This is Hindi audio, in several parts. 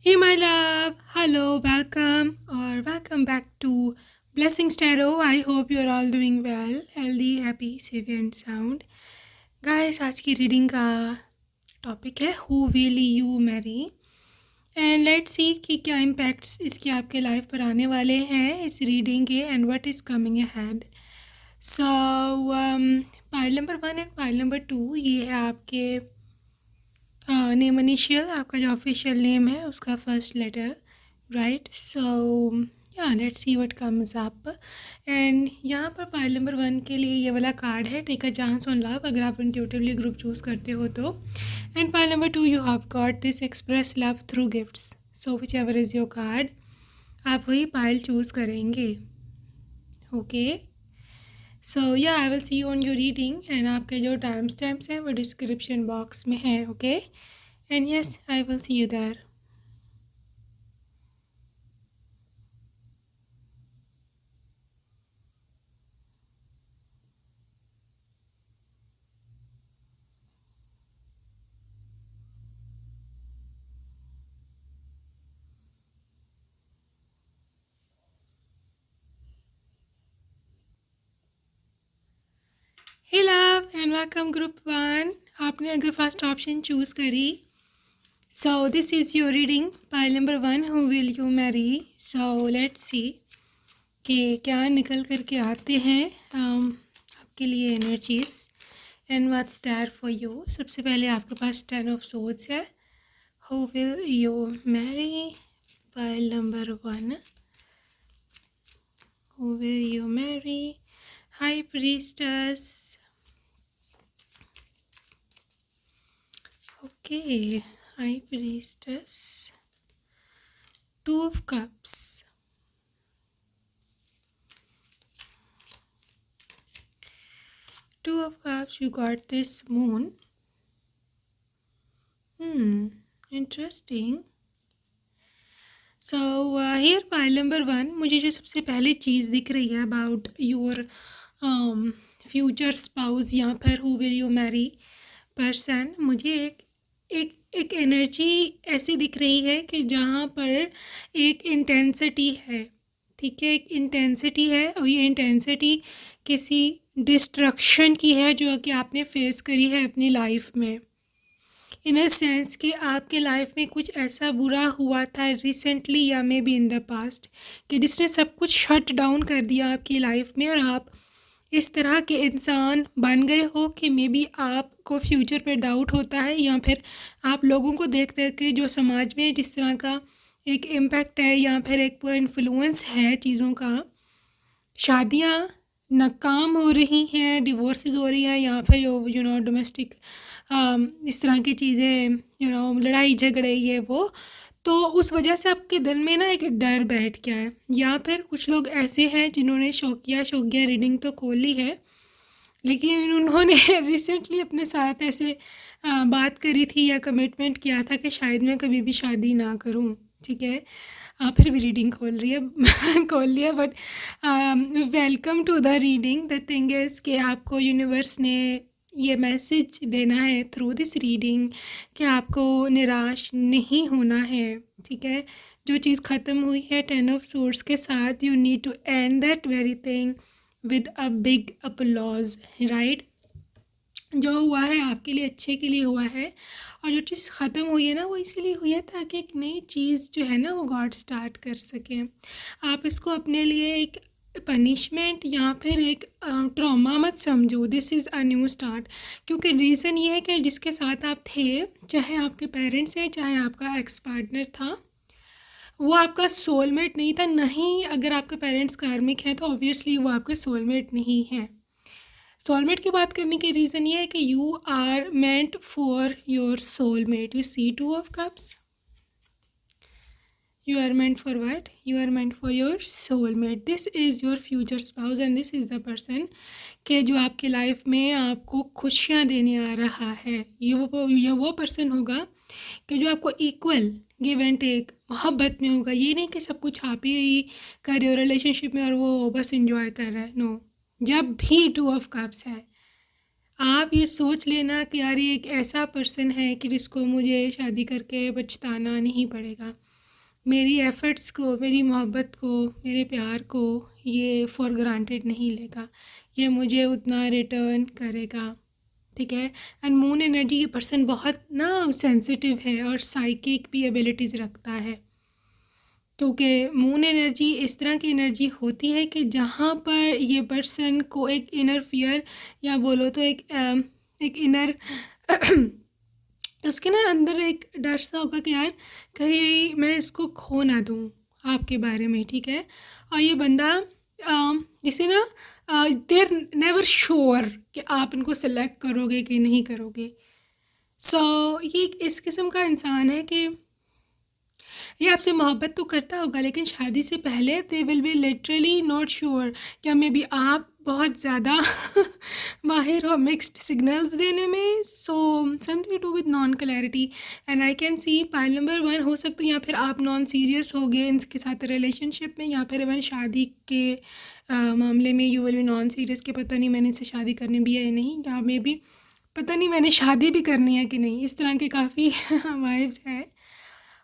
Hey, my love. Hello, welcome or welcome back to Blessings Tarot. I hope you're all doing well, healthy, happy, safe and sound. Guys, आज की रीडिंग का टॉपिक है who will you Mary and let's see कि क्या इम्पैक्ट्स इसके आपके लाइफ पर आने वाले हैं इस रीडिंग के and what is coming ahead. So pile number 1 and pile number 2 ये है आपके नेम इनिशियल, आपका जो ऑफिशियल नेम है उसका फर्स्ट लेटर, राइट. सो या let's see what comes up. And यहाँ पर पाइल नंबर 1 के लिए ये वाला कार्ड है take a chance on love, अगर आप इंट्यूटिवली ग्रुप चूज़ करते हो तो. And pile number 2 you have got this express love through gifts. So whichever is your card, आप वही पाइल चूज़ करेंगे. ओके, सो या I will see on your reading and आपके जो टाइम स्टैम्प्स हैं वो डिस्क्रिप्शन बॉक्स में है. Okay, and yes I will see you there. Hey love and welcome group 1. आपने अगर फर्स्ट ऑप्शन चूज़ करी, so this is your reading pile number 1 who will you marry. So let's see कि क्या निकल कर के आते हैं आपके लिए energies and what's there for you. सबसे पहले आपके पास 10 ऑफ सोर्ड्स है. Who will you marry, pile number 1. Who will you Mary, high priestess. Okay, High Priestess, Two of Cups, Two of Cups, you got this Moon. Interesting. So here pile number 1, मुझे जो सबसे पहले चीज़ दिख रही है अबाउट योर फ्यूचर स्पाउस यहाँ पर who will you Mary person, मुझे एक एनर्जी ऐसी दिख रही है कि जहाँ पर एक इंटेंसिटी है. ठीक है, एक इंटेंसिटी है और ये इंटेंसिटी किसी डिस्ट्रक्शन की है जो कि आपने फेस करी है अपनी लाइफ में. इन अ सेंस कि आपके लाइफ में कुछ ऐसा बुरा हुआ था रिसेंटली या may be in the past कि जिसने सब कुछ शट डाउन कर दिया आपकी लाइफ में और आप इस तरह के इंसान बन गए हो कि मे बी आपको फ्यूचर पे डाउट होता है या फिर आप लोगों को देख देख के जो समाज में जिस तरह का एक इम्पैक्ट है या फिर एक पूरा इन्फ्लुएंस है चीज़ों का, शादियाँ नाकाम हो रही हैं, डिवोर्सेस हो रही हैं या फिर डोमेस्टिक इस तरह की चीज़ें, लड़ाई झगड़े ये वो, तो उस वजह से आपके दिल में ना एक डर बैठ गया है. या फिर कुछ लोग ऐसे हैं जिन्होंने शौकिया रीडिंग तो खोल ली है लेकिन उन्होंने रिसेंटली अपने साथ ऐसे बात करी थी या कमिटमेंट किया था कि शायद मैं कभी भी शादी ना करूं. ठीक है, फिर भी रीडिंग खोल रही है खोल लिया. But welcome to the reading. The thing is कि आपको यूनिवर्स ने ये मैसेज देना है थ्रू दिस रीडिंग कि आपको निराश नहीं होना है. ठीक है, जो चीज़ ख़त्म हुई है 10 ऑफ सोर्ड्स के साथ, you need to end that very thing with a big applause, right. जो हुआ है आपके लिए अच्छे के लिए हुआ है और जो चीज़ ख़त्म हुई है ना वो इसीलिए हुई है ताकि एक नई चीज़ जो है ना वो गॉड स्टार्ट कर सके. आप इसको अपने लिए एक पनिशमेंट या फिर एक ट्रॉमा मत समझो. This is a new start, क्योंकि रीज़न ये है कि जिसके साथ आप थे, चाहे आपके पेरेंट्स हैं चाहे आपका एक्स पार्टनर था, वो आपका सोलमेट नहीं था. नहीं, अगर आपके पेरेंट्स कार्मिक हैं तो ऑब्वियसली वो आपके सोलमेट नहीं है. सोलमेट की बात करने की रीज़न ये है कि you are meant for your soulmate. You see 2 of cups, you are meant for what? You are meant for your soulmate. This is your future spouse and this is the person कि जो आपके लाइफ में आपको खुशियाँ देने आ रहा है. ये वो पर्सन होगा कि जो आपको इक्वल गिव एंड टेक मोहब्बत में होगा. ये नहीं कि सब कुछ आप ही कर रहे हो रिलेशनशिप में और वो बस इंजॉय कर रहा है. नो, जब भी 2 ऑफ कप्स है आप ये सोच लेना कि यार ये एक ऐसा पर्सन है कि जिसको मुझे शादी करके पछताना नहीं पड़ेगा, मेरी एफ़र्ट्स को, मेरी मोहब्बत को, मेरे प्यार को ये फॉर ग्रांटेड नहीं लेगा, ये मुझे उतना रिटर्न करेगा, ठीक है। एंड मून एनर्जी ये पर्सन बहुत ना सेंसिटिव है और साइकिक भी एबिलिटीज़ रखता है, क्योंकि मून एनर्जी इस तरह की एनर्जी होती है कि जहाँ पर ये पर्सन को एक इनर फियर या बोलो तो एक इनर उसके ना अंदर एक डर सा होगा कि यार कहीं मैं इसको खो ना दूँ आपके बारे में, ठीक है। और ये बंदा जिसे ना देर नेवर श्योर कि आप इनको सेलेक्ट करोगे कि नहीं करोगे। सो ये एक इस किस्म का इंसान है कि ये आपसे मोहब्बत तो करता होगा, लेकिन शादी से पहले दे will B literally not sure क्या मे बी आप बहुत ज़्यादा माहिर हो मिक्स्ड सिग्नल्स देने में। So something to with non clarity and I can see pile number 1 हो सकता है, या फिर आप नॉन सीरियस हो गए इनके साथ रिलेशनशिप में, या फिर इवन शादी के मामले में you will be non serious कि पता नहीं मैंने इससे शादी करनी भी है या नहीं, या मे बी पता नहीं मैंने शादी भी करनी है कि नहीं। इस तरह के काफ़ी वाइब्स हैं,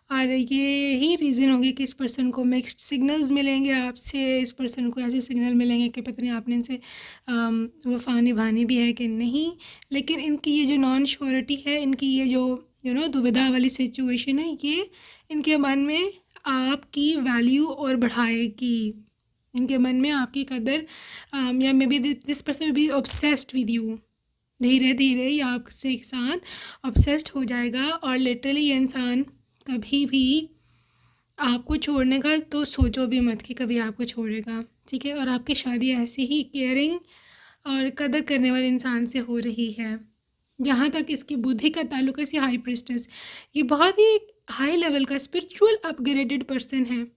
और ये ही रीज़न होगी कि इस पर्सन को मिक्स्ड सिग्नल्स मिलेंगे आपसे, इस पर्सन को ऐसे सिग्नल मिलेंगे कि पता नहीं आपने इनसे वफ़ा निभानी भी है कि नहीं। लेकिन इनकी ये जो नॉन श्योरिटी है, इनकी ये जो दुविधा वाली सिचुएशन है, ये इनके मन में आपकी वैल्यू और बढ़ाएगी, इनके मन में आपकी कदर, या may be this person will be obsessed with you. धीरे धीरे ये आपसे एक साथ ऑब्सेस्ड हो जाएगा, और लिटरली ये इंसान कभी भी आपको छोड़ने का तो सोचो भी मत कि कभी आपको छोड़ेगा, ठीक है। और आपकी शादी ऐसे ही केयरिंग और कदर करने वाले इंसान से हो रही है। जहाँ तक इसकी बुद्धि का ताल्लुक है, इसी हाई प्रिस्टेस, ये बहुत ही हाई लेवल का स्पिरिचुअल अपग्रेडेड पर्सन है।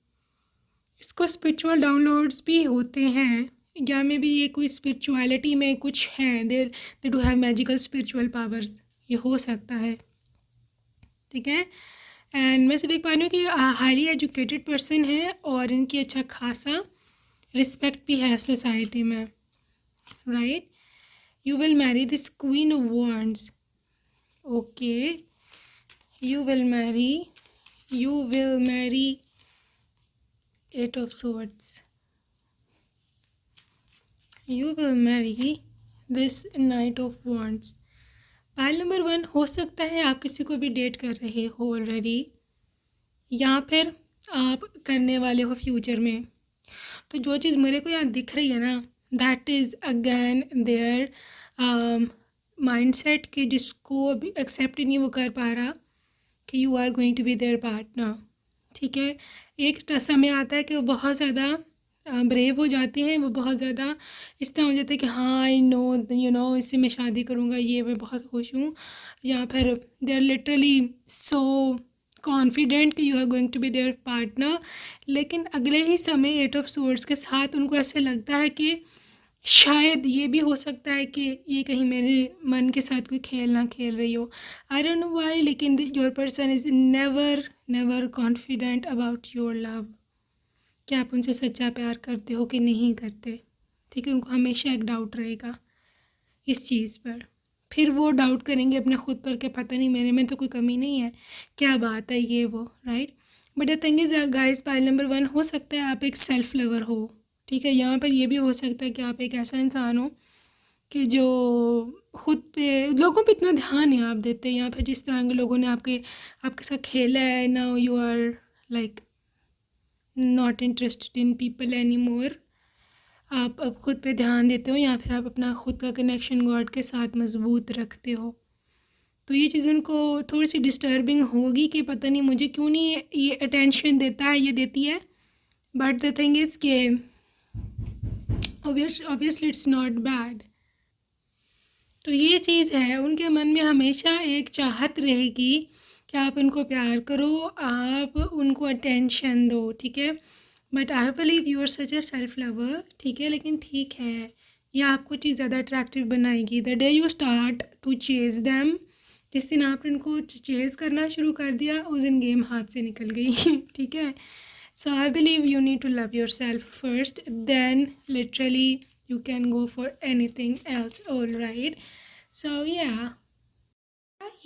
इसको स्पिरिचुअल डाउनलोड्स भी होते हैं, या में भी ये कोई स्पिरिचुअलिटी में कुछ है, they do have magical spiritual powers, ये हो सकता है, ठीक है। एंड मैं से देख पा रही हूँ कि हाईली एजुकेटेड पर्सन है, और इनकी अच्छा खासा रिस्पेक्ट भी है सोसाइटी में, right. You will marry this queen of wands, okay. You will Mary 8 of swords. You will marry this Knight of Wands. Pile number 1 हो सकता है आप किसी को भी डेट कर रहे हो ऑलरेडी, या फिर आप करने वाले हो फ्यूचर में। तो जो चीज़ मेरे को यहाँ दिख रही है ना, that is again there mindset कि जिसको अभी एक्सेप्ट नहीं वो कर पा रहा कि you are going to be their partner, ठीक है। एक समय आता है कि वो बहुत ज़्यादा ब्रेव हो जाते हैं, वो बहुत ज़्यादा इस तरह हो जाता है कि हाँ आई नो इससे मैं शादी करूँगा, ये मैं बहुत खुश हूँ, या फिर they are literally so confident कि you are going to be their partner. लेकिन अगले ही समय 8 of swords के साथ उनको ऐसे लगता है कि शायद ये भी हो सकता है कि ये कहीं मेरे मन के साथ कोई खेल ना खेल रही हो, आई डोंट नो व्हाई, लेकिन your person is never confident about your love, कि आप उनसे सच्चा प्यार करते हो कि नहीं करते, ठीक है। उनको हमेशा एक डाउट रहेगा इस चीज़ पर, फिर वो डाउट करेंगे अपने खुद पर कि पता नहीं मेरे में तो कोई कमी नहीं है, क्या बात है ये वो, right. But the thing is guys, pile number 1 हो सकता है आप एक सेल्फ लवर हो, ठीक है। यहाँ पर ये भी हो सकता है कि आप एक ऐसा इंसान हो कि जो खुद पे, लोगों पे इतना ध्यान नहीं आप देते, या फिर जिस तरह के लोगों ने आपके साथ खेला है, now you are like not interested in people any more. आप अब खुद पे ध्यान देते हो, या फिर आप अपना खुद का कनेक्शन गॉड के साथ मजबूत रखते हो। तो ये चीज़ उनको थोड़ी सी डिस्टर्बिंग होगी कि पता नहीं मुझे क्यों नहीं ये अटेंशन देता है, ये देती है। बट द थिंग इज़ के ऑब्वियसली इट्स नॉट बैड। तो ये चीज़ है, उनके मन में हमेशा एक चाहत रहेगी कि आप उनको प्यार करो, आप उनको अटेंशन दो, ठीक है। But I believe you are such a self lover, ठीक है। लेकिन ठीक है, ये आपको चीज़ ज़्यादा अट्रैक्टिव बनाएगी the day you start to chase them. जिस दिन आपने उनको चेज़ करना शुरू कर दिया, उस दिन गेम हाथ से निकल गई ठीक है। So I believe you need to love yourself first, then literally you can go for anything else, all right. सो या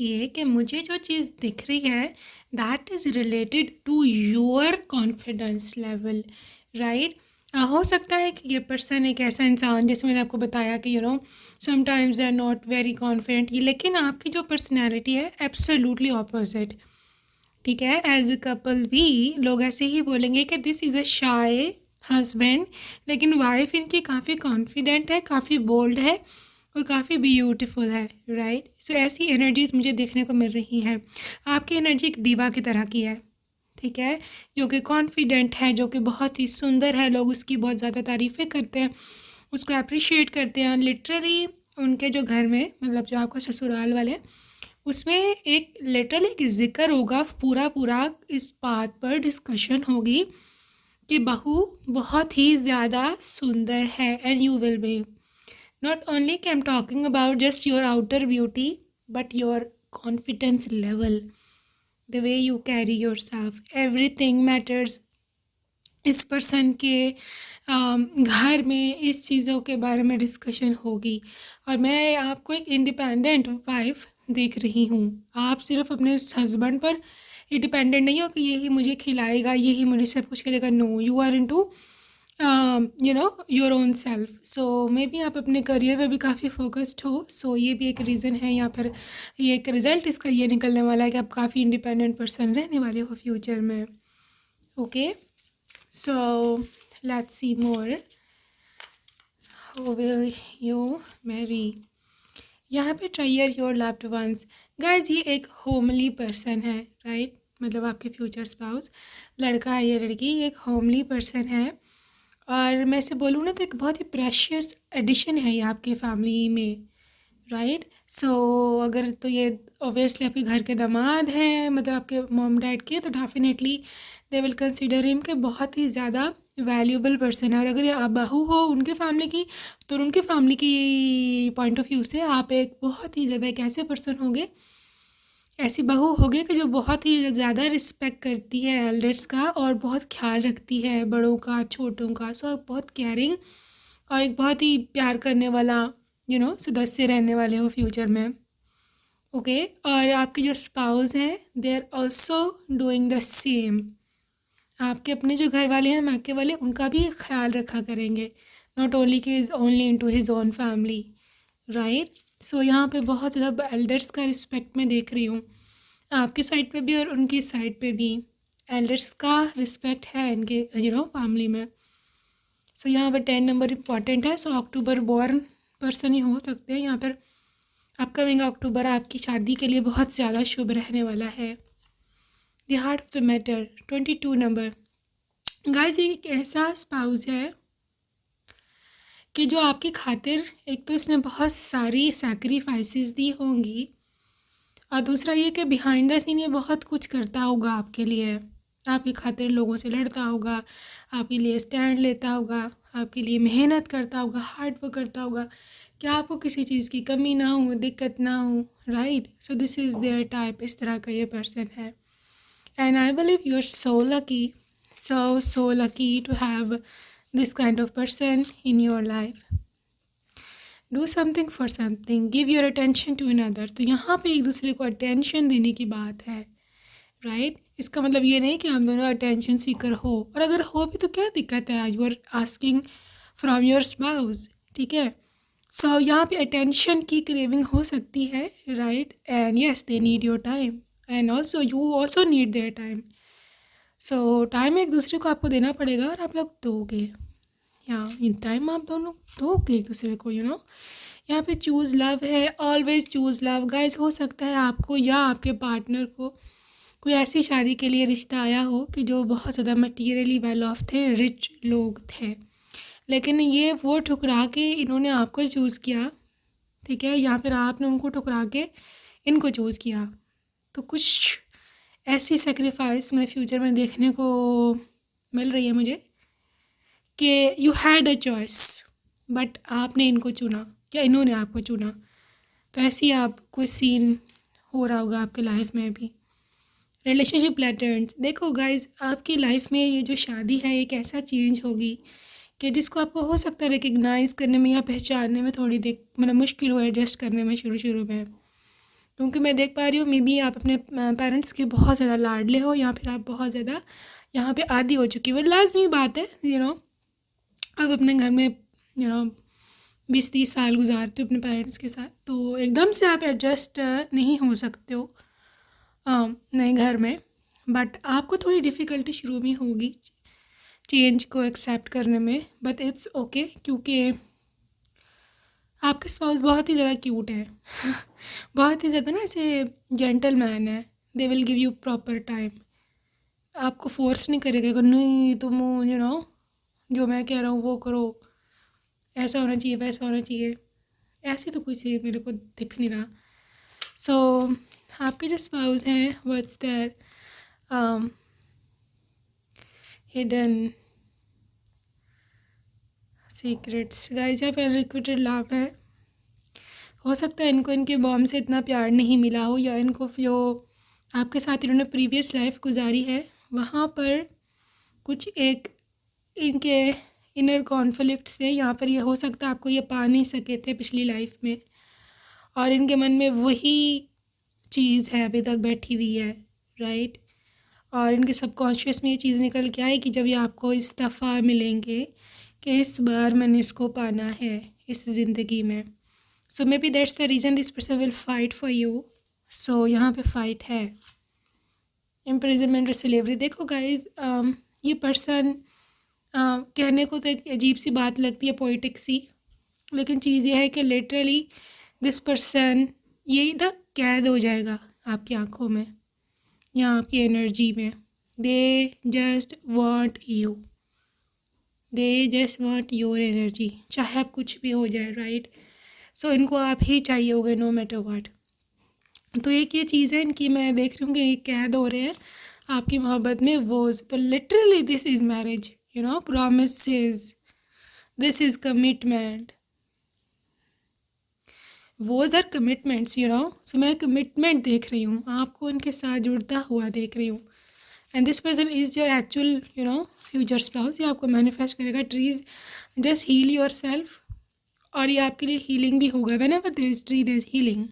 ये कि मुझे जो चीज़ दिख रही है that is related to your confidence level, right. हो सकता है कि ये पर्सन एक ऐसा इंसान, जैसे मैंने आपको बताया कि sometimes they are not very confident, लेकिन आपकी जो पर्सनैलिटी है एब्सोल्युटली ऑपोजिट। ठीक है, एज अ कपल भी लोग ऐसे ही बोलेंगे कि this is a shy husband, लेकिन वाइफ इनकी काफ़ी कॉन्फिडेंट है, काफ़ी बोल्ड है और काफ़ी ब्यूटीफुल है, राइट। सो ऐसी एनर्जीज मुझे देखने को मिल रही हैं। आपकी एनर्जी एक दीवा की तरह की है, ठीक है, जो कि कॉन्फिडेंट है, जो कि बहुत ही सुंदर है, लोग उसकी बहुत ज़्यादा तारीफ़ें करते हैं, उसको अप्रिशिएट करते हैं। लिटरली उनके जो घर में, मतलब जो आपका ससुराल वाले हैं, उसमें एक लिटरली एक जिक्र होगा, पूरा पूरा इस बात पर डिस्कशन होगी कि बहू बहुत ही ज़्यादा सुंदर है। And you will be not only I'm talking about just your outer beauty, but your confidence level, the way you carry yourself, everything matters। इस पर्सन के घर में इस चीज़ों के बारे में डिस्कशन होगी। और मैं आपको एक इंडिपेंडेंट वाइफ देख रही हूँ। आप सिर्फ अपने हस्बैंड पर ही डिपेंडेंट नहीं हो कि यही मुझे खिलाएगा, यही मुझे सब कुछ करेगा। No, you are into your own self. So maybe आप अपने करियर पे भी काफ़ी फोकस्ड हो। सो ये भी एक रीज़न है, या फिर ये एक रिज़ल्ट इसका ये निकलने वाला है कि आप काफ़ी इंडिपेंडेंट पर्सन रहने वाले हो फ्यूचर में। Okay, so let's see more, who will you Mary. यहाँ पे ट्रायर योर लव्ड वंस। गाइज ये एक होमली पर्सन है, राइट। मतलब आपके फ्यूचर स्पाउस, लड़का है या लड़की, एक होमली पर्सन है। और मैं से बोलूँ ना तो एक बहुत ही प्रेशियस एडिशन है ये आपके फैमिली में, राइट। सो अगर तो ये ऑब्वियसली आपके घर के दामाद हैं, मतलब आपके मॉम डैड के, तो definitely they will consider him के बहुत ही ज़्यादा वैल्यूबल पर्सन है। और अगर ये आप बहू हो उनके फैमिली की, तो उनके फैमिली की पॉइंट ऑफ व्यू से आप एक बहुत ही ज़्यादा एक ऐसे पर्सन होंगे, ऐसी बहू होगी कि जो बहुत ही ज़्यादा रिस्पेक्ट करती है एल्डर्स का, और बहुत ख्याल रखती है बड़ों का, छोटों का। सो बहुत केयरिंग और एक बहुत ही प्यार करने वाला सदस्य रहने वाले हो फ्यूचर में। ओके, और आपके जो स्पाउस हैं they are also doing the same. आपके अपने जो घर वाले हैं, मायके वाले, उनका भी ख्याल रखा करेंगे, नॉट ओनली कि is only into his own family, right. So यहाँ पे बहुत ज़्यादा एल्डर्स का रिस्पेक्ट मैं देख रही हूँ, आपकी साइड पे भी और उनकी साइड पे भी एल्डर्स का रिस्पेक्ट है इनके फैमिली में। सो यहाँ पर 10 नंबर इम्पॉर्टेंट है। सो अक्टूबर बॉर्न पर्सन ही हो सकते हैं यहाँ पर। अपकमिंग अक्टूबर आपकी शादी के लिए बहुत ज़्यादा शुभ रहने वाला है। The heart of the matter 22 number. Guys ये एक ऐसा स्पाउस है कि जो आपकी खातिर, एक तो इसने बहुत सारी सैक्रिफाइसेस दी होंगी, और दूसरा ये कि बिहाइंड द सीन ये बहुत कुछ करता होगा आपके लिए, आपकी खातिर लोगों से लड़ता होगा, आपके लिए स्टैंड लेता होगा, आपके लिए मेहनत करता होगा, हार्ड वर्क करता होगा, क्या आपको किसी चीज़ की कमी ना हो, दिक्कत ना हो, right. So this is their type, इस तरह का ये पर्सन है। And I believe you are so lucky, so lucky to have this kind of person in your life. Do something for something, give your attention to another. तो यहाँ पे एक दूसरे को अटेंशन देने की बात है, राइट। इसका मतलब ये नहीं कि आप दोनों अटेंशन सीकर हो, और अगर हो भी तो क्या दिक्कत है, you are asking from your spouse, ठीक है। सो यहाँ पे अटेंशन की क्रेविंग हो सकती है, right. And yes they need your time, and also you also need their time. So time एक दूसरे को आपको देना पड़ेगा, और आप लोग दोगे, या इन टाइम आप दोनों दोगे एक दूसरे को, यहाँ पे चूज़ लव है, ऑलवेज चूज़ लव। गाइस हो सकता है आपको या आपके पार्टनर को कोई ऐसी शादी के लिए रिश्ता आया हो कि जो बहुत ज़्यादा मटीरियली वेल ऑफ थे, रिच लोग थे, लेकिन ये वो ठुकरा के इन्होंने आपको चूज़ किया, ठीक है, या फिर आपने उनको ठुकरा के इनको चूज़ किया। तो कुछ ऐसी सेक्रीफाइस मैं फ्यूचर में देखने को मिल रही है मुझे कि you had a choice, but आपने इनको चुना या इन्होंने आपको चुना। तो ऐसे ही आप कोई सीन हो रहा होगा आपके लाइफ में भी। रिलेशनशिप पैटर्न्स देखो गाइस, आपकी लाइफ में ये जो शादी है एक ऐसा चेंज होगी कि जिसको आपको हो सकता है रिकग्नाइज़ करने में या पहचानने में थोड़ी देर मतलब मुश्किल हो एडजस्ट करने में शुरू शुरू में, क्योंकि मैं देख पा रही हूँ मे बी आप अपने पेरेंट्स के बहुत ज़्यादा लाडले हो या फिर आप बहुत ज़्यादा यहाँ पे आदी हो चुकी हो। लाजमी बात है अब अपने घर में 20-30 साल गुजारते हो अपने पेरेंट्स के साथ, तो एकदम से आप एडजस्ट नहीं हो सकते हो नए घर में। बट आपको थोड़ी डिफ़िकल्टी शुरू में होगी चेंज को एक्सेप्ट करने में, बट इट्स ओके, क्योंकि आपके स्पाउस बहुत ही ज़्यादा क्यूट है बहुत ही ज़्यादा ना ऐसे जेंटलमैन है। They will give you proper time, आपको फोर्स नहीं करेगा कि नहीं तुम जो मैं कह रहा हूँ वो करो, ऐसा होना चाहिए वैसा होना चाहिए। ऐसे तो कुछ मेरे को दिख नहीं रहा। सो आपके जो स्पाउस हैं what's their hidden secrets guys, या फिर रिक्विटेड लव है। हो सकता है इनको इनके बॉम से इतना प्यार नहीं मिला हो, या इनको जो आपके साथ इन्होंने प्रीवियस लाइफ गुजारी है वहाँ पर कुछ एक इनके इनर कॉन्फ्लिक्ट से यहाँ पर ये हो सकता है आपको ये पा नहीं सके थे पिछली लाइफ में, और इनके मन में वही चीज़ है अभी तक बैठी हुई है, राइट। और इनके सबकॉन्शियस में ये चीज़ निकल के आए कि जब ये आपको इस दफ़ा मिलेंगे कि इस बार मैंने इसको पाना है इस ज़िंदगी में। So maybe that's the reason this person will fight for you. So यहाँ पे फाइट है, इम्प्रिजनमेंट और स्लेवरी। देखो गाइज ये पर्सन कहने को तो एक अजीब सी बात लगती है, पोइटिक सी, लेकिन चीज़ ये है कि लिटरली दिस पर्सन ये ना कैद हो जाएगा आपकी आंखों में या आपकी एनर्जी में। दे just want you, they just want your energy, चाहे आप कुछ भी हो जाए, राइट। सो इनको आप ही चाहिए होगे नो मैटर व्हाट। तो एक ये चीज़ है इनकी, मैं देख रही हूँ कि ये कैद हो रहे हैं आपकी मोहब्बत में। वोज तो literally this is marriage, promises, this is commitment, vows are commitments, so मैं कमिटमेंट देख रही हूँ, आपको इनके साथ जुड़ता हुआ देख रही हूँ। And this person is your actual future spouse. ये आपको मैनिफेस्ट करेगा। Trees just heal yourself, और ये आपके लिए हीलिंग भी होगा। Whenever there is tree there is healing.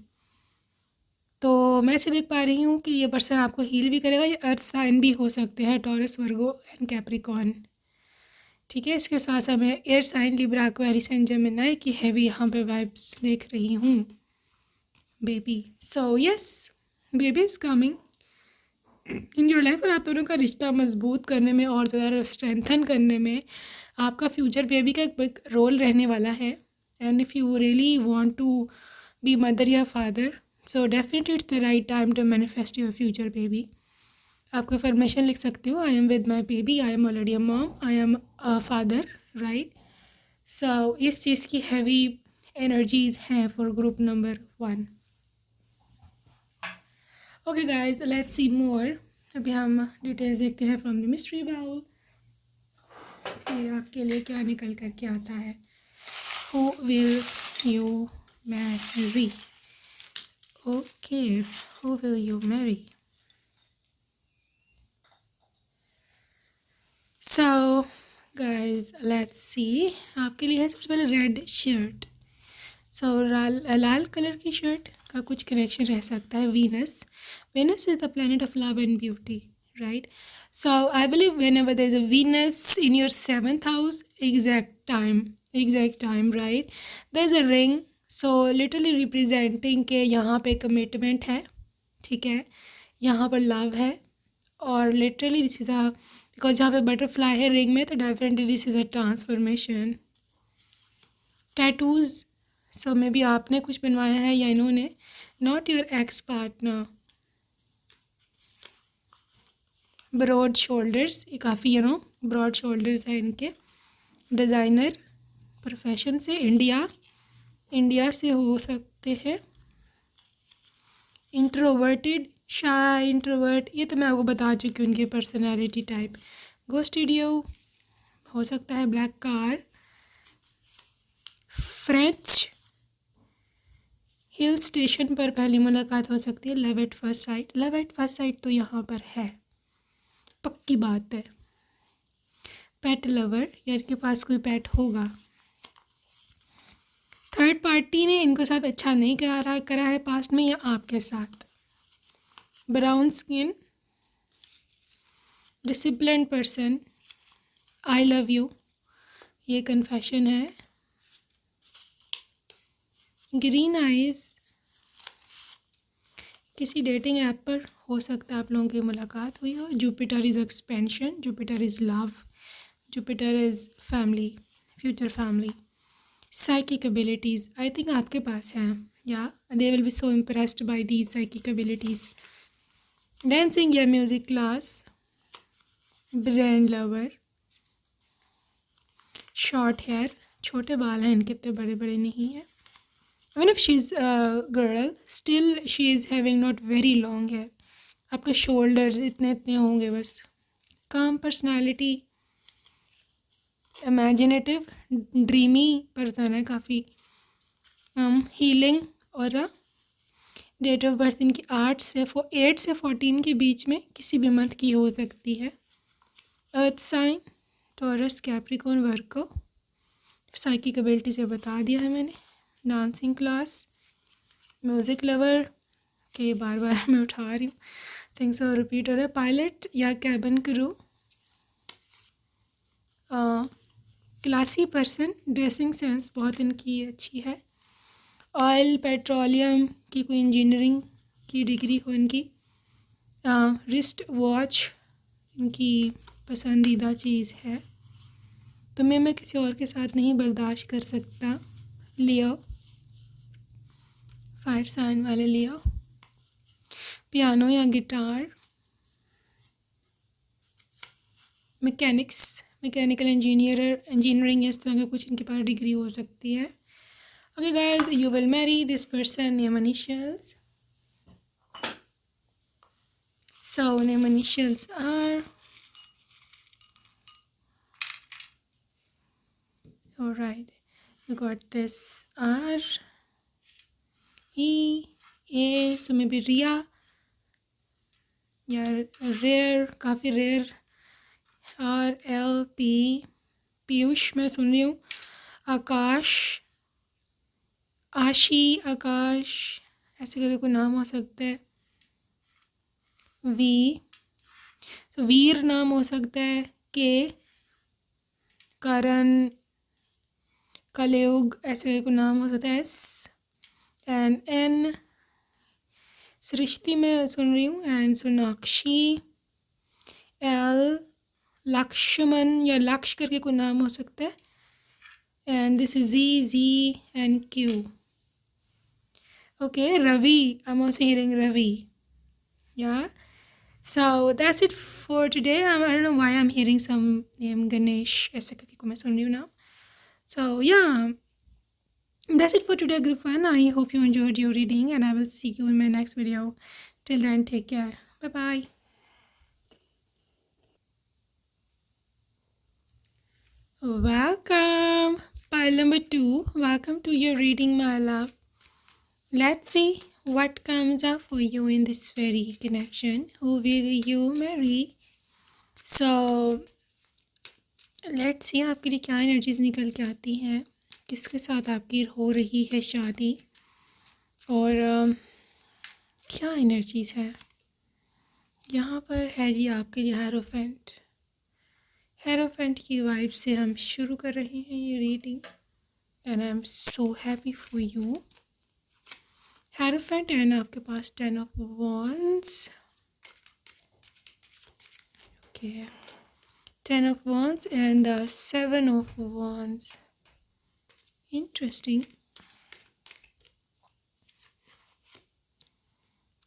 तो मैं ऐसे देख पा रही हूँ कि ये पर्सन आपको हील भी करेगा। ये अर्थ साइन भी हो सकते हैं, टॉरस, वर्गो एंड कैप्रिकॉर्न, ठीक है। इसके साथ साथ मैं air sign, Libra, Aquarius and Gemini की हैवी यहाँ पे वाइब्स देख रही हूँ baby. So yes, baby is coming in your life, और आप दोनों का रिश्ता मजबूत करने में और ज़्यादा स्ट्रेंथन करने में आपका फ्यूचर बेबी का एक बिग रोल रहने वाला है। And if you really want to be mother या father, so definitely it's the right time to manifest your future baby. आपको इन्फॉर्मेशन लिख सकते हो, I am with my baby, I am already a mom, I am a father, right. So इस चीज़ की हैवी एनर्जीज हैं for group number 1। Okay guys, let's see more. अभी हम डिटेल्स देखते हैं फ्रॉम द मिस्ट्री बाउल, ये आपके लिए क्या निकल कर के आता है। Who will you marry? Okay, who will you marry? So guys let's see, आपके लिए है सबसे पहले रेड शर्ट। सो लाल कलर की शर्ट का कुछ कनेक्शन रह सकता है। Venus, Venus is the planet of love and beauty, right. So I believe whenever there is a Venus in your 7th house, exact time, right, there is a ring. So literally representing के यहाँ पे कमिटमेंट है, ठीक है, यहाँ पर लव है, और literally this is a, because यहाँ पे बटरफ्लाई है रिंग में, तो definitely this is a transformation. Tattoos, so maybe आपने कुछ बनवाया है या इन्होंने, not your ex partner. Broad shoulders, ये काफ़ी ब्रॉड शोल्डर्स है इनके। डिज़ाइनर प्रोफेशन से इंडिया से हो सकते हैं। इंट्रोवर्टेड, शाय, इंट्रोवर्ट, ये तो मैं आपको बता चुकी हूँ उनकी पर्सनैलिटी टाइप। गो स्टूडियो हो सकता है। Black car, French, hill station पर पहली मुलाकात हो सकती है। Love at first sight, love at first sight तो यहाँ पर है, पक्की बात है। पेट लवर, या इनके पास कोई पेट होगा। थर्ड पार्टी ने इनके साथ अच्छा नहीं करा है पास्ट में, या आपके साथ। Brown skin, discipline person, I love you, ये कन्फेशन है। ग्रीन आइज़, किसी डेटिंग ऐप पर हो सकता है आप लोगों की मुलाकात हुई हो। Jupiter is expansion, Jupiter is love, Jupiter is family, future family. Psychic abilities, I think आपके पास हैं, या they will be so impressed by these psychic abilities. Dancing या music class, brand lover, short hair, छोटे बाल हैं इनके, इतने बड़े बड़े नहीं हैं। Even if she's a girl, still she is having not very long hair. आपके shoulders इतने इतने होंगे बस। Calm personality, imaginative, dreamy person है काफ़ी। Healing, और डेट ऑफ बर्थ इनकी 8 से 14 के बीच में किसी भी मंथ की हो सकती है। Earth sign, Taurus, Capricorn, Virgo. Psychic ability से बता दिया है मैंने। डांसिंग क्लास, म्यूज़िक लवर, के बार बार मैं उठा रही हूँ, थिंग्स और रिपीट हो रहा है। पायलट या cabin crew, classy person, dressing sense बहुत इनकी अच्छी है। ऑयल पेट्रोलियम की कोई इंजीनियरिंग की डिग्री हो इनकी। रिस्ट वॉच इनकी पसंदीदा चीज़ है। तुम्हें मैं किसी और के साथ नहीं बर्दाश्त कर सकता, लियो, फायर साइन वाले लियो। पियानो या गिटार, मैकेनिकल इंजीनियरिंग, इस तरह का कुछ इनके पास डिग्री हो सकती है। Okay guys, you will marry this person name initials. So name initials R, alright, you got this R, E, A, so maybe Riya या रेयर, काफ़ी rare. R, L, P, Piyush मैं सुन रही हूँ। आकाश, आशी, आकाश, ऐसे करके कोई नाम हो सकता है। वी, सो वीर नाम हो सकता है। के, करण, कलयुग, ऐसे करके कोई नाम हो सकता है। एस एंड एन, सृष्टि मैं सुन रही हूँ। एंड सोनाक्षी, एल, लक्ष्मण या लक्ष्य करके कोई नाम हो सकता है। And this is G and Q. Okay, Ravi, I am also hearing Ravi, yeah. So that's it for today. I don't know why I'm hearing some name Ganesh ऐसे करके को मैं सुन रही हूँ ना. So yeah, that's it for today, group 1. I hope you enjoyed your reading, and I will see you in my next video. Till then, take care. Bye bye. Welcome, pile number 2. Welcome to your reading, my love. Let's see what comes up for you in this very connection. Who will you marry? So let's see आपके लिए क्या एनर्जीज निकल के आती हैं, किसके साथ आपकी हो रही है शादी, और क्या एनर्जीज है यहाँ पर है जी आपके लिए। हेरोफेंट की वाइब से हम शुरू कर रहे हैं ये reading, and I am so happy for you. Hierophant and आपके पास 10 of Wands, okay, 10 of Wands and the 7 of Wands. Interesting.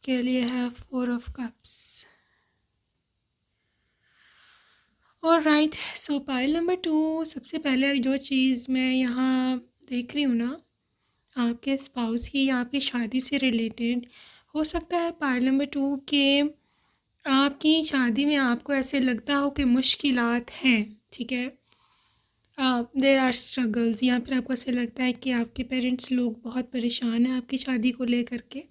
के लिए है 4 of Cups. Alright, so pile number 2. सबसे पहले जो चीज़ मैं यहाँ देख रही हूँ ना, आपके स्पाउस की या आपकी शादी से रिलेटेड हो सकता है। पाइल नंबर 2 के आपकी शादी में आपको ऐसे लगता हो कि मुश्किलात हैं, ठीक है, देयर आर स्ट्रगल्स, या फिर आपको ऐसे लगता है कि आपके पेरेंट्स लोग बहुत परेशान हैं आपकी शादी को लेकर के,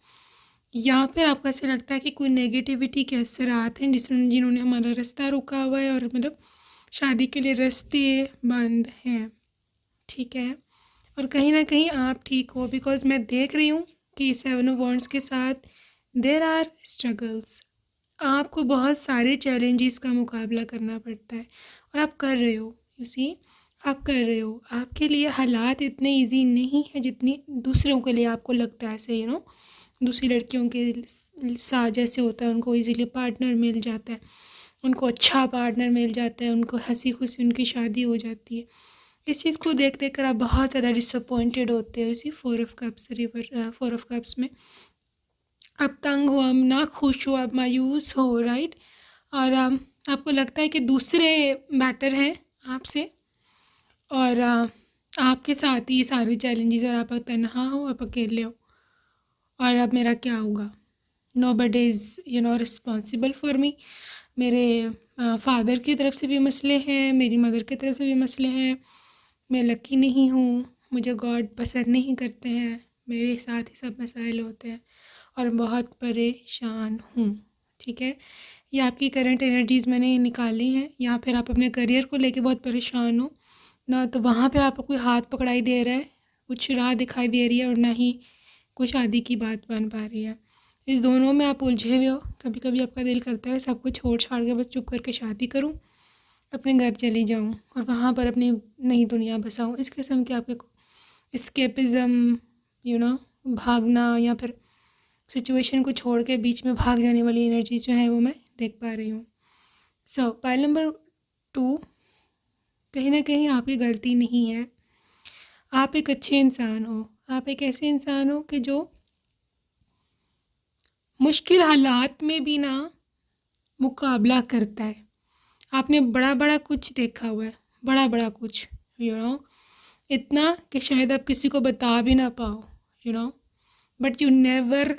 या फिर आपको ऐसे लगता है कि कोई नेगेटिविटी के असरात हैं जिन्होंने हमारा रास्ता रोका हुआ है, और मतलब शादी के लिए रास्ते बंद हैं, ठीक है। और कहीं ना कहीं आप ठीक हो, बिकॉज मैं देख रही हूँ कि 7 ऑफ वॉन्ड्स के साथ देर आर स्ट्रगल्स। आपको बहुत सारे चैलेंजेस का मुकाबला करना पड़ता है और आप कर रहे हो। यू सी, आप कर रहे हो। आपके लिए हालात इतने इजी नहीं है जितनी दूसरों के लिए आपको लगता है। ऐसे दूसरी लड़कियों के साथ जैसे होता है, उनको इजीली पार्टनर मिल जाता है, उनको अच्छा पार्टनर मिल जाता है, उनको हंसी खुशी उनकी शादी हो जाती है। इस चीज़ को देख देख कर आप बहुत ज़्यादा डिसअपॉइंटेड होते हो। इसी 4 ऑफ कप्स में आप तंग हो, आप ना खुश हो, आप मायूस हो, राइट। और आपको लगता है कि दूसरे बेटर हैं आपसे, और आपके साथ ही ये सारे चैलेंजेस, और आप तन्हा हो, आप अकेले हो, और अब मेरा क्या होगा। Nobody is responsible for me. मेरे फादर की तरफ से भी मसले हैं, मेरी मदर की तरफ से भी मसले हैं। मैं लकी नहीं हूँ, मुझे गॉड पसंद नहीं करते हैं, मेरे साथ ही सब मसाइल होते हैं और बहुत परेशान हूँ, ठीक है। ये आपकी करंट एनर्जीज़ मैंने निकाली हैं। या फिर आप अपने करियर को लेके बहुत परेशान हो ना, तो वहाँ पे आपको कोई हाथ पकड़ाई दे रहा है, कुछ राह दिखाई दे रही है, और ना ही कोई शादी की बात बन पा रही है। इस दोनों में आप उलझे हुए हो। कभी कभी आपका दिल करता है सब कुछ छोड़ छाड़ के बस चुप करके शादी करूं, अपने घर चली जाऊं और वहाँ पर अपनी नई दुनिया बसाऊं। इस किस्म के आपके इस्केपिज़म, भागना, या फिर सिचुएशन को छोड़ के बीच में भाग जाने वाली एनर्जी जो है वो मैं देख पा रही हूँ। सो पाइल नंबर 2, कहीं ना कहीं आपकी गलती नहीं है। आप एक अच्छे इंसान हो। आप एक ऐसे इंसान हो कि जो मुश्किल हालात में भी ना मुकाबला करता है। आपने बड़ा बड़ा कुछ देखा हुआ है, बड़ा बड़ा कुछ, इतना कि शायद आप किसी को बता भी ना पाओ, but you never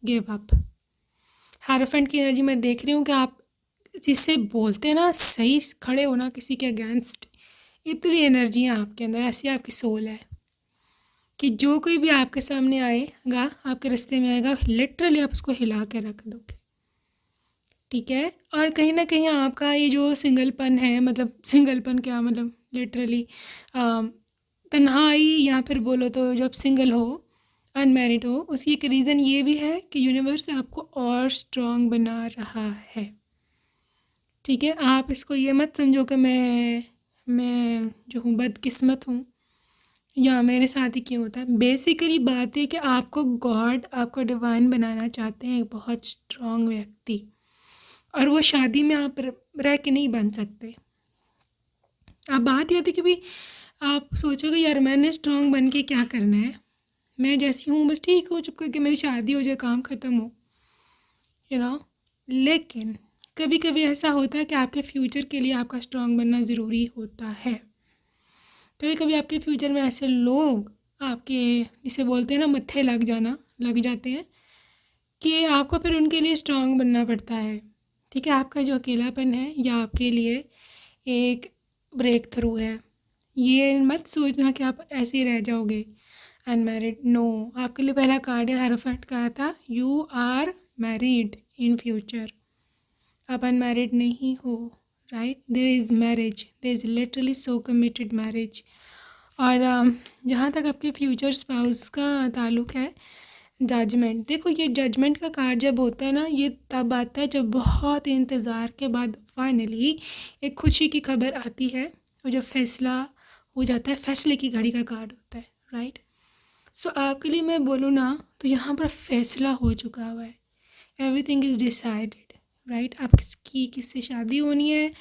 give up. Hierophant की एनर्जी मैं देख रही हूँ कि आप जिससे बोलते हैं ना, सही खड़े होना किसी के अगेंस्ट, इतनी एनर्जी है आपके अंदर, ऐसी आपकी सोल है कि जो कोई भी आपके सामने आएगा, आपके रास्ते में आएगा, लिटरली आप उसको हिला के रख दोगे, ठीक है। और कहीं ना कहीं आपका ये जो सिंगलपन है, मतलब सिंगलपन क्या, मतलब लिटरली तन्हाई, या फिर बोलो तो जब सिंगल हो, अनमैरिड हो, उसकी एक रीज़न ये भी है कि यूनिवर्स आपको और स्ट्रॉन्ग बना रहा है, ठीक है। आप इसको ये मत समझो कि मैं जो हूँ बदकिस्मत हूँ या मेरे साथ ही क्यों होता है। बेसिकली बात है कि आपको गॉड, आपको डिवाइन बनाना चाहते हैं एक बहुत स्ट्रॉन्ग व्यक्ति, और वो शादी में आप रह के नहीं बन सकते। अब बात ये थी कि भाई आप सोचोगे यार मैंने स्ट्रॉन्ग बन के क्या करना है, मैं जैसी हूँ बस ठीक हो, चुप करके मेरी शादी हो जाए, काम ख़त्म हो, लेकिन कभी कभी ऐसा होता है कि आपके फ्यूचर के लिए आपका स्ट्रॉन्ग बनना ज़रूरी होता है। कभी कभी आपके फ्यूचर में ऐसे लोग आपके, जिसे बोलते हैं ना मत्थे लग जाते हैं, कि आपको फिर उनके लिए स्ट्रॉन्ग बनना पड़ता है, ठीक है। आपका जो अकेलापन है या आपके लिए एक ब्रेक थ्रू है। ये मत सोचना कि आप ऐसे ही रह जाओगे अनमैरिड। नो, आपके लिए पहला कार्ड है हायरोफेंट का था, you are married in future. आप अनमैरिड नहीं हो, right. There is marriage, there is literally so committed marriage. और जहाँ तक आपके फ्यूचर स्पाउस का ताल्लुक़ है, जजमेंट, देखो ये जजमेंट का कार्ड जब होता है ना, ये तब आता है जब बहुत इंतज़ार के बाद फाइनली एक खुशी की खबर आती है, और जब फैसला हो जाता है, फैसले की घड़ी का कार्ड होता है, राइट। सो आपके लिए मैं बोलूँ ना, तो यहाँ पर फैसला हो चुका हुआ है, एवरीथिंग इज़ डिसाइडेड, राइट। आप किससे शादी होनी है,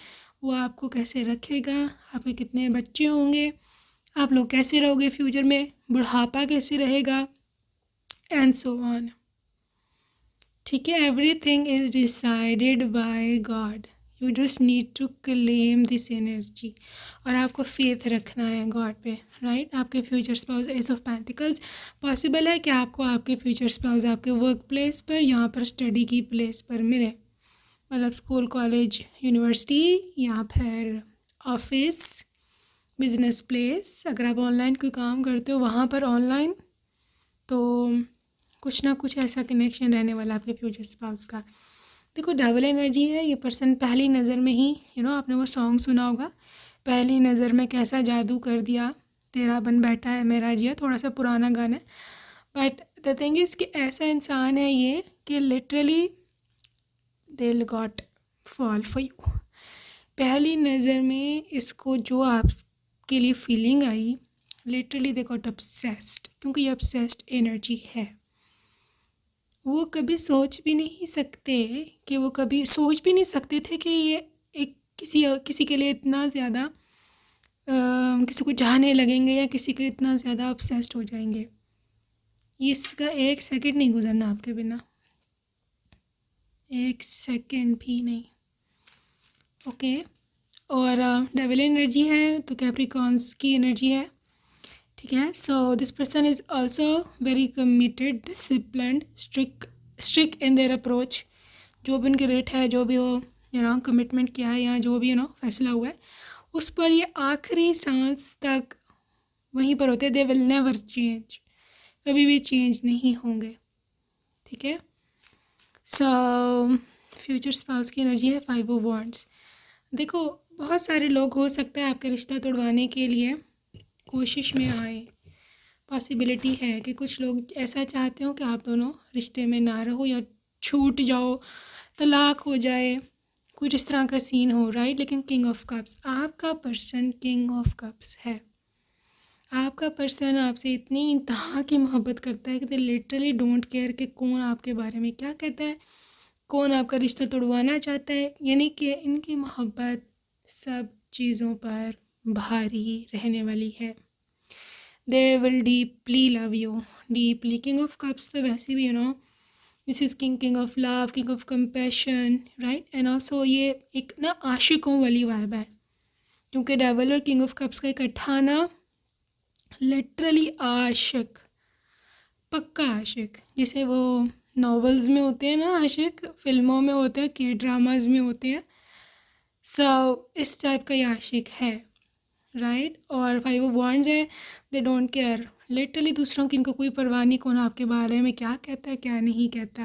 वो आपको कैसे रखेगा, आपके कितने बच्चे होंगे, आप लोग कैसे रहोगे फ्यूचर में, बुढ़ापा कैसे रहेगा, एंड सो ऑन, ठीक है। Everything is decided by God, you just need to claim this energy, और आपको फेथ रखना है गॉड पे, राइट। आपके future spouse ace of pentacles, possible है कि आपको आपके फ्यूचर स्पाउस आपके वर्क प्लेस पर, यहाँ पर स्टडी की प्लेस पर मिले, मतलब स्कूल, कॉलेज, यूनिवर्सिटी, या फिर ऑफिस, बिजनेस प्लेस। अगर आप ऑनलाइन कोई काम करते हो वहाँ पर ऑनलाइन, तो कुछ ना कुछ ऐसा कनेक्शन रहने वाला आपके फ्यूचर स्पाउस का। देखो डबल एनर्जी है, ये पर्सन पहली नज़र में ही आपने वो सॉन्ग सुना होगा, पहली नज़र में कैसा जादू कर दिया, तेरा बन बैठा है मेरा जिया, थोड़ा सा पुराना गाना है। बट द थिंग इज़ कि ऐसा इंसान है ये कि लिटरली दिल गॉट फॉल फॉर यू। पहली नज़र में इसको जो आपके लिए feeling I, literally they got obsessed, क्योंकि ये obsessed एनर्जी है। वो कभी सोच भी नहीं सकते कि वो कभी सोच भी नहीं सकते थे कि ये एक किसी के लिए इतना ज़्यादा किसी को चाहने लगेंगे या किसी के लिए इतना ज़्यादा obsessed हो जाएंगे। इसका एक सेकंड नहीं गुजरना आपके बिना, एक सेकंड भी नहीं। ओके और डेविल एनर्जी है तो कैप्रिकॉन्स की एनर्जी है, ठीक है। So this person is also very committed, disciplined, strict in their approach. जो भी उनके रेट है, जो भी वो कमिटमेंट किया है या जो भी फैसला हुआ है, उस पर ये आखिरी सांस तक वहीं पर होते हैं। दे विल नेवर चेंज, कभी भी चेंज नहीं होंगे, ठीक है। सो फ्यूचर स्पाउस की एनर्जी है 5 ऑफ वांड्स। देखो बहुत सारे लोग हो सकता है आपका रिश्ता तोड़वाने के लिए कोशिश में आए, पॉसिबिलिटी है कि कुछ लोग ऐसा चाहते हो कि आप दोनों रिश्ते में ना रहो या छूट जाओ, तलाक हो जाए, कुछ इस तरह का सीन हो, राइट। लेकिन किंग ऑफ कप्स, आपका पर्सन किंग ऑफ कप्स है। आपका पर्सन आपसे इतनी इंतहा की मोहब्बत करता है कि दे लिटरली डोंट केयर कि कौन आपके बारे में क्या कहता है, कौन आपका रिश्ता तोड़वाना चाहता है। यानी कि इनकी मोहब्बत सब चीज़ों पर भारी रहने वाली है। They will deeply love you, deeply. King of cups तो वैसे भी this is king of love, king of compassion, right. And also ये एक आशिकों वाली वाइब है, क्योंकि डेवल और किंग ऑफ कप्स का इकट्ठा लिटरली आशिक, पक्का आशिक। जैसे वो नॉवेल्स में होते हैं आशिक, फिल्मों में होते हैं, के ड्रामाज में होते हैं, इस टाइप का ये आशिक है, राइट। और 5 ऑफ वांड्स है, दे डोंट केयर, लिटरली दूसरों की इनको कोई परवाह नहीं कौन आपके बारे में क्या कहता है क्या नहीं कहता।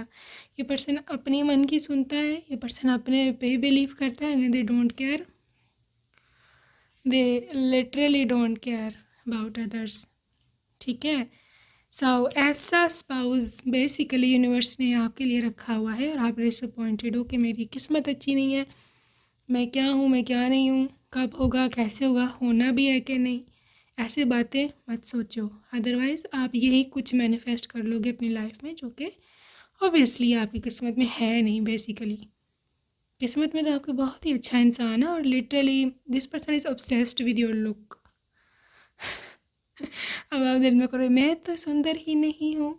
ये पर्सन अपने मन की सुनता है, ये पर्सन अपने पे बिलीव करता है, and they don't care, they literally don't care about others, ठीक है। ऐसा स्पाउस बेसिकली यूनिवर्स ने आपके लिए रखा हुआ है, और आप डिसअपॉइंटेड हो कि मेरी किस्मत अच्छी नहीं है, मैं क्या हूँ मैं क्या नहीं हूँ, कब होगा कैसे होगा, होना भी है कि नहीं। ऐसे बातें मत सोचो, अदरवाइज़ आप यही कुछ मैनिफेस्ट कर लोगे अपनी लाइफ में, जो कि ऑब्वियसली आपकी किस्मत में है नहीं। बेसिकली किस्मत में तो आपका बहुत ही अच्छा इंसान है, और literally this person is obsessed with your look. अब आप दिल में करो मैं तो सुंदर ही नहीं हूँ,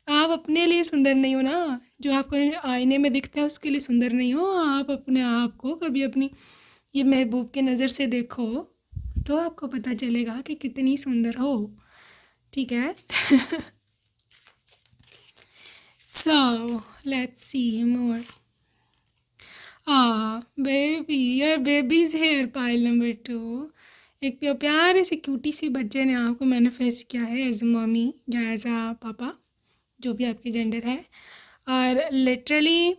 आप अपने लिए सुंदर नहीं हो ना, जो आपको आईने में दिखता है उसके लिए सुंदर नहीं हो। आप अपने आप को कभी अपनी ये महबूब के नज़र से देखो तो आपको पता चलेगा कि कितनी सुंदर हो, ठीक है। So let's see more. Baby, your babies hair pile number 2। एक प्यारे से क्यूटी सी बच्चे ने आपको मैनिफेस्ट किया है एज अ मम्मी या एज अ पापा, जो भी आपके जेंडर है, और literally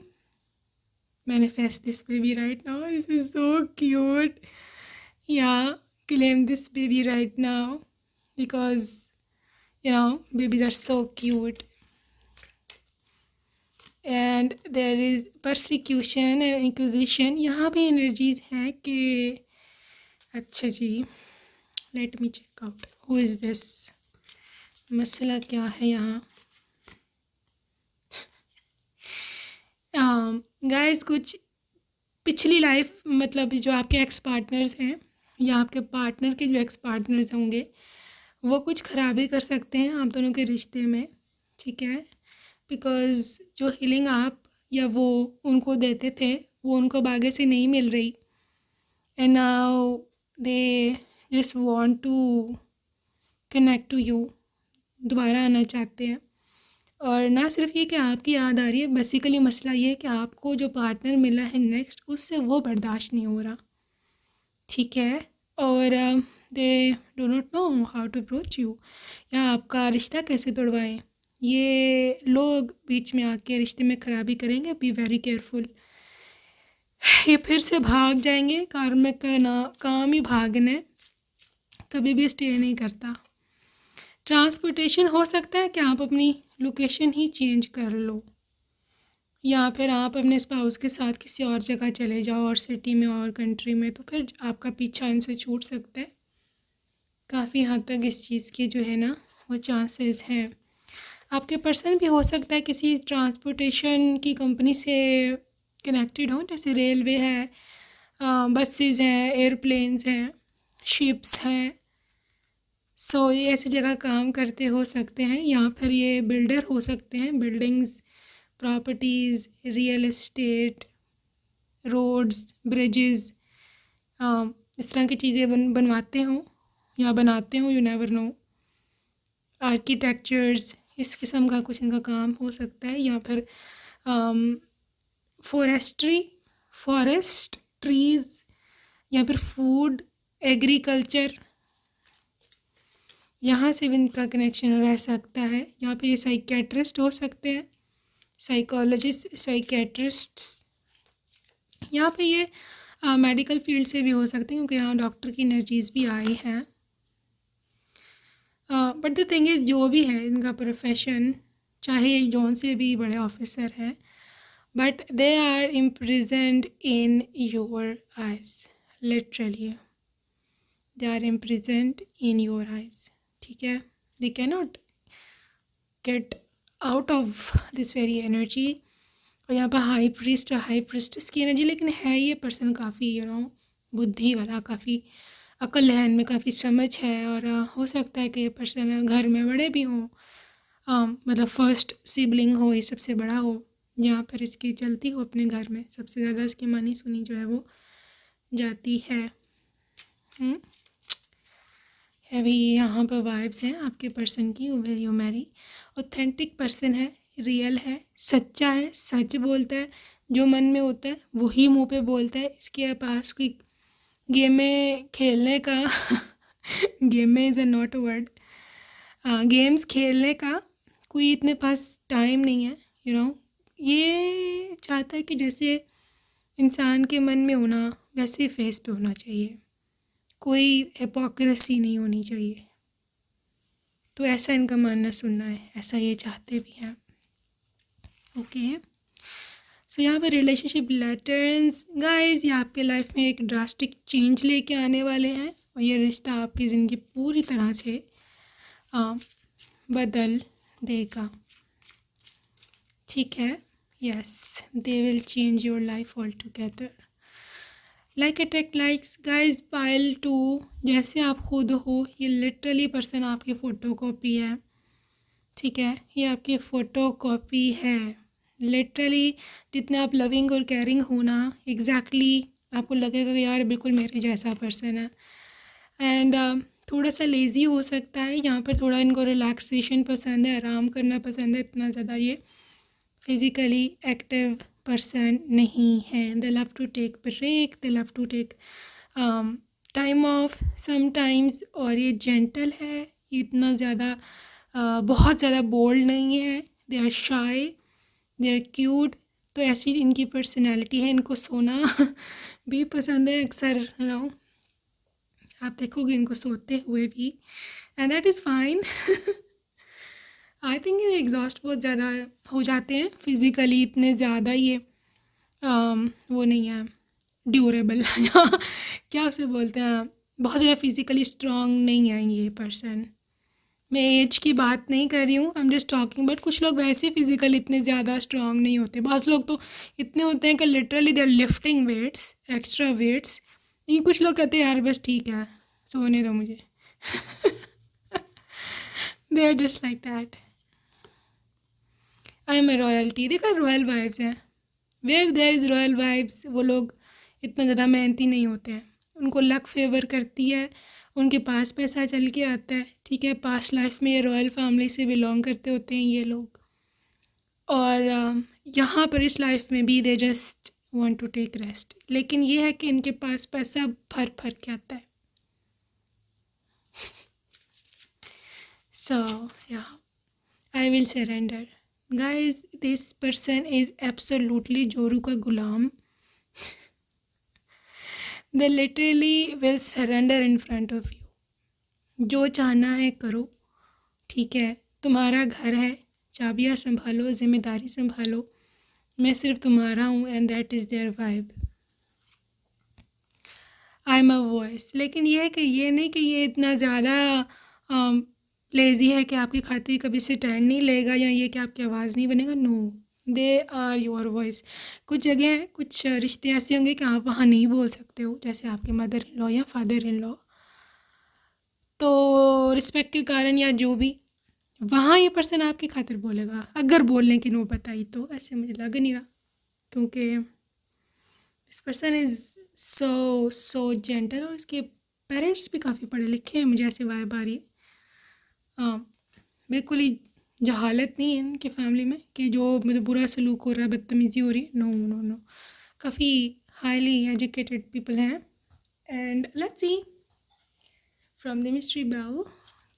manifest this baby right now, this is so cute. या claim this baby right now because babies are so cute, and there is persecution and inquisition। यहाँ भी एनर्जीज हैं कि अच्छा जी, let me check out who is this, मसला क्या है यहाँ। गाइस कुछ पिछली लाइफ, मतलब जो आपके एक्स पार्टनर्स हैं या आपके पार्टनर के जो एक्स पार्टनर्स होंगे, वो कुछ ख़राबी कर सकते हैं आप दोनों के रिश्ते में, ठीक है। बिकॉज़ जो हीलिंग आप या वो उनको देते थे वो उनको अब आगे से नहीं मिल रही, and now they just want to connect to you, दोबारा आना चाहते हैं। और ना सिर्फ ये कि आपकी याद आ रही है, बेसिकली मसला ये है कि आपको जो पार्टनर मिला है नेक्स्ट, उससे वो बर्दाश्त नहीं हो रहा, ठीक है। और they do not know how to approach you, या आपका रिश्ता कैसे तोड़वाएं। ये लोग बीच में आके रिश्ते में ख़राबी करेंगे, बी वेरी केयरफुल। ये फिर से भाग जाएंगे, कार्मिक का ना काम ही भागना है, कभी भी स्टे नहीं करता। ट्रांसपोर्टेशन हो सकता है कि आप अपनी लोकेशन ही चेंज कर लो, या फिर आप अपने स्पाउस के साथ किसी और जगह चले जाओ, और सिटी में और कंट्री में, तो फिर आपका पीछा इनसे छूट सकता है। काफ़ी हद तक इस चीज़ के जो है ना वो चांसेस हैं। आपके पर्सन भी हो सकता है किसी ट्रांसपोर्टेशन की कंपनी से कनेक्टेड हो, जैसे रेलवे है, बसेस हैं, एयरप्लेन्स हैं, शिप्स हैं। सो ये ऐसी जगह काम करते हो सकते हैं, या फिर ये बिल्डर हो सकते हैं, buildings, properties, real estate, roads, bridges, इस तरह की चीज़ें बनवाते हों या बनाते हों, यू नेवर नो। आर्किटेक्चर्स, इस किस्म का कुछ इनका काम हो सकता है, या फिर फॉरेस्ट्री, फॉरेस्ट, ट्रीज़, या फिर फूड, एग्रीकल्चर, यहाँ से भी इनका कनेक्शन रह सकता है। यहाँ पे ये साइकेट्रिस्ट हो सकते हैं, साइकोलॉजिस्ट, साइकेट्रिस्ट्स। यहाँ पे ये मेडिकल फील्ड से भी हो सकते हैं, क्योंकि यहाँ डॉक्टर की एनर्जीज़ भी आई हैं। बट द थिंग इज़, जो भी है इनका प्रोफेशन, चाहे जौन से भी बड़े ऑफिसर हैं, but they are imprisoned in your eyes, literally they are imprisoned in your eyes. ठीक है, they can not get out of this very energy. और यहाँ पर हाई प्रीस्ट और हाई प्रिस्टेस की एनर्जी, लेकिन है ये पर्सन काफ़ी बुद्धि वाला, काफ़ी अक्ल है इनमें, काफ़ी समझ है। और हो सकता है कि ये पर्सन घर में बड़े भी हों, मतलब फर्स्ट सिबलिंग हो, ये सबसे बड़ा हो, जहाँ पर इसकी चलती हो अपने घर में, सबसे ज़्यादा इसकी मानी सुनी जो है वो जाती है। हैवी यहाँ पर वाइब्स हैं आपके पर्सन की, will you Mary. Authentic person है, रियल है, सच्चा है, सच बोलता है, जो मन में होता है वही मुंह पे बोलता है। इसके पास कोई गेम में खेलने का गेम में is a not a word, games खेलने का कोई इतने पास टाइम नहीं है। ये चाहता है कि जैसे इंसान के मन में होना वैसे फेस पे होना चाहिए, कोई हिपोक्रेसी नहीं होनी चाहिए। तो ऐसा इनका मानना सुनना है, ऐसा ये चाहते भी हैं। ओके, सो यहाँ पर रिलेशनशिप पैटर्न्स गाइस, ये आपके लाइफ में एक ड्रास्टिक चेंज लेके आने वाले हैं, और ये रिश्ता आपकी ज़िंदगी पूरी तरह से बदल देगा। ठीक है, yes, they will change your life all together. Like attract likes guys, pile 2, जैसे आप खुद हो, ये लिटरली पर्सन आपकी फ़ोटो कॉपी है। ठीक है, ये आपकी फ़ोटो कॉपी है लिटरली। जितने आप लविंग और केयरिंग हो ना, एग्जैक्टली आपको लगेगा कि यार बिल्कुल मेरे जैसा पर्सन है। एंड थोड़ा सा लेज़ी हो सकता है, यहाँ पर थोड़ा इनको रिलैक्सेशन पसंद है, आराम करना पसंद है, इतना ज़्यादा ये फिज़िकली एक्टिव पर्सन नहीं है। They love to take break, they love to take time off sometimes. और ये जेंटल है, ये इतना ज़्यादा बहुत ज़्यादा बोल्ड नहीं है। They are shy, they are cute. तो ऐसी इनकी पर्सनैलिटी है। इनको सोना भी पसंद है अक्सर, आप देखोगे इनको सोते हुए भी, and that is fine. I think ये एग्जॉस्ट बहुत ज़्यादा हो जाते हैं फिज़िकली, इतने ज़्यादा ये वो नहीं है ड्यूरेबल क्या उसे बोलते हैं, बहुत ज़्यादा फिज़िकली स्ट्रॉन्ग नहीं है ये पर्सन। मैं एज की बात नहीं कर रही हूँ, I am just talking, but कुछ लोग वैसे फिज़िकली इतने ज़्यादा स्ट्रॉन्ग नहीं होते। बहुत लोग तो इतने होते हैं कि literally they are lifting weights, extra weights. लेकिन कुछ लोग कहते हैं यार बस ठीक है, सोने दो मुझे। They are just like that. I am a royalty, देखा रॉयल वाइब्स हैं, where there is royal vibes. वो लोग इतना ज़्यादा मेहनती नहीं होते हैं, उनको लक फेवर करती है, उनके पास पैसा चल के आता है। ठीक है, पास्ट लाइफ में ये रॉयल फैमिली से बिलोंग करते होते हैं ये लोग, और यहाँ पर इस लाइफ में भी they just want to take rest. लेकिन ये है कि इनके पास पैसा भर भर के आता है। सो या I will surrender guys, this person is absolutely जोरू का गुलाम। They literally will surrender in front of you. जो चाहना है करो, ठीक है, तुम्हारा घर है, चाबियाँ संभालो, जिम्मेदारी संभालो, मैं सिर्फ तुम्हारा हूँ, and that is their vibe. I am a voice. लेकिन ये है कि ये नहीं कि ये इतना ज़्यादा लेज़ी है कि आपकी खातिर कभी से स्टैंड नहीं लेगा, या ये कि आपकी आवाज़ नहीं बनेगा। No, they are your voice. कुछ जगह हैं, कुछ रिश्ते ऐसे होंगे कि आप वहाँ नहीं बोल सकते हो, जैसे आपके मदर इन लॉ या फादर इन लॉ, तो रिस्पेक्ट के कारण या जो भी, वहाँ ये पर्सन आपकी खातिर बोलेगा। अगर बोलने की नौबत आई तो ऐसे मुझे लग नहीं रहा, क्योंकि this person is so gentle, और इसके पेरेंट्स भी काफ़ी पढ़े लिखे हैं, मुझे ऐसे वाइब आ रही है। हाँ, बिल्कुल ही जहालत नहीं है इनके फैमिली में कि जो मतलब बुरा सलूक हो रहा है, बदतमीज़ी हो रही है। नो नो नो, काफ़ी हाईली एजुकेटेड पीपल हैं। And let's see from the mystery bell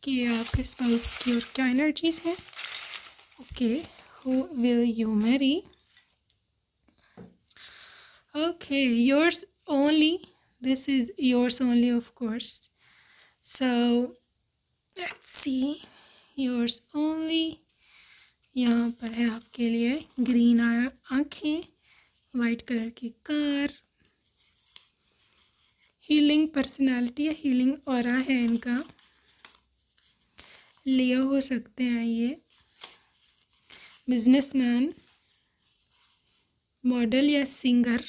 कि आपके स्पाउस की और क्या एनर्जीज हैं। Okay, who will you marry? Okay, yours only. This is yours only, of course. So let's see. Yours only. यहाँ पर है आपके लिए ग्रीन आँखें, वाइट कलर की कार, हीलिंग पर्सनालिटी या हीलिंग ऑरा है इनका। लियो हो सकते हैं ये, बिजनेसमैन, मॉडल या सिंगर,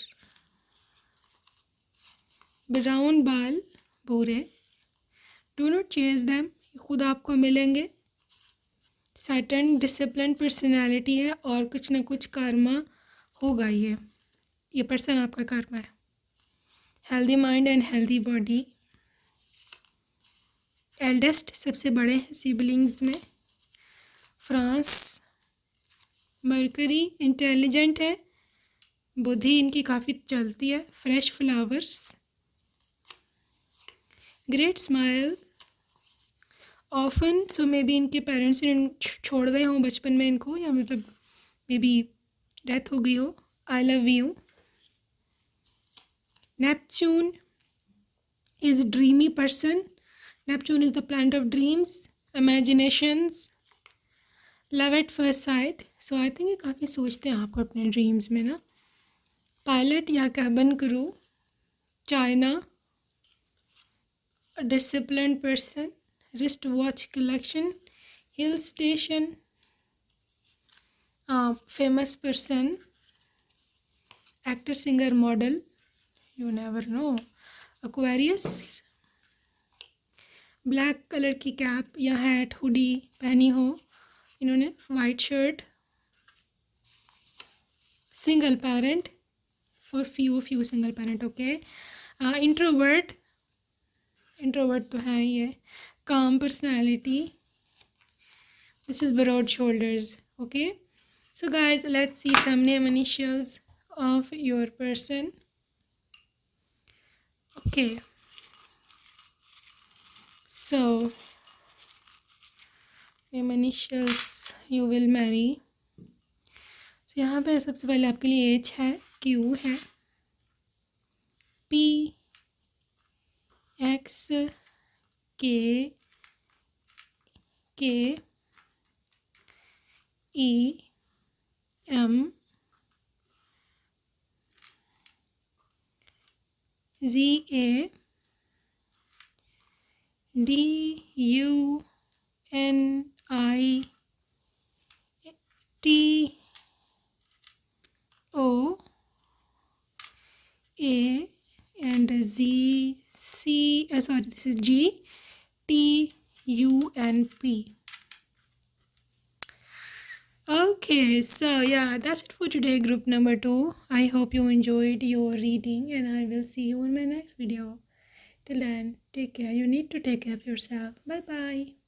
ब्राउन बाल, भूरे, डू नॉट चेज दैम, खुद आपको मिलेंगे। सैटर्न, डिसिप्लिन पर्सनालिटी है, और कुछ ना कुछ कर्मा होगा। ये पर्सन आपका कर्मा है। Healthy mind and healthy body, eldest, सबसे बड़े हैं सिबलिंग्स में, फ्रांस, मरकरी, इंटेलिजेंट है, बुद्धि इनकी काफ़ी चलती है, fresh flowers, great smile, often, so may be इनके पेरेंट्स छोड़ गए हों बचपन में इनको, या मतलब मे बी डेथ हो गई हो। I love you. Neptune is dreamy person. Neptune is the planet of dreams, imaginations, love at first sight. So I think ये काफ़ी सोचते हैं आपको अपने ड्रीम्स में ना। पायलट या cabin crew, China, disciplined person, wrist watch collection, hill station, famous person, actor, singer, model, you never know, Aquarius, black colour की कैप या हैट, हुडी पहनी हो इन्होंने, white shirt, single parent, for few single parent. Okay, introvert तो है ये, calm personality, this is broad shoulders. Okay, so guys, let's see some name initials of your person. Okay, so name initials you will marry. so यहाँ पे सबसे पहले आपके लिए H है, Q है, P, X, K, E, M, Z, A, D, U, N, I, T, O, A, and Z, C, sorry, this is G, T, U, and P. Okay, so yeah, that's it for today, group number 2. I hope you enjoyed your reading, and I will see you in my next video. Till then, take care. You need to take care of yourself. Bye bye.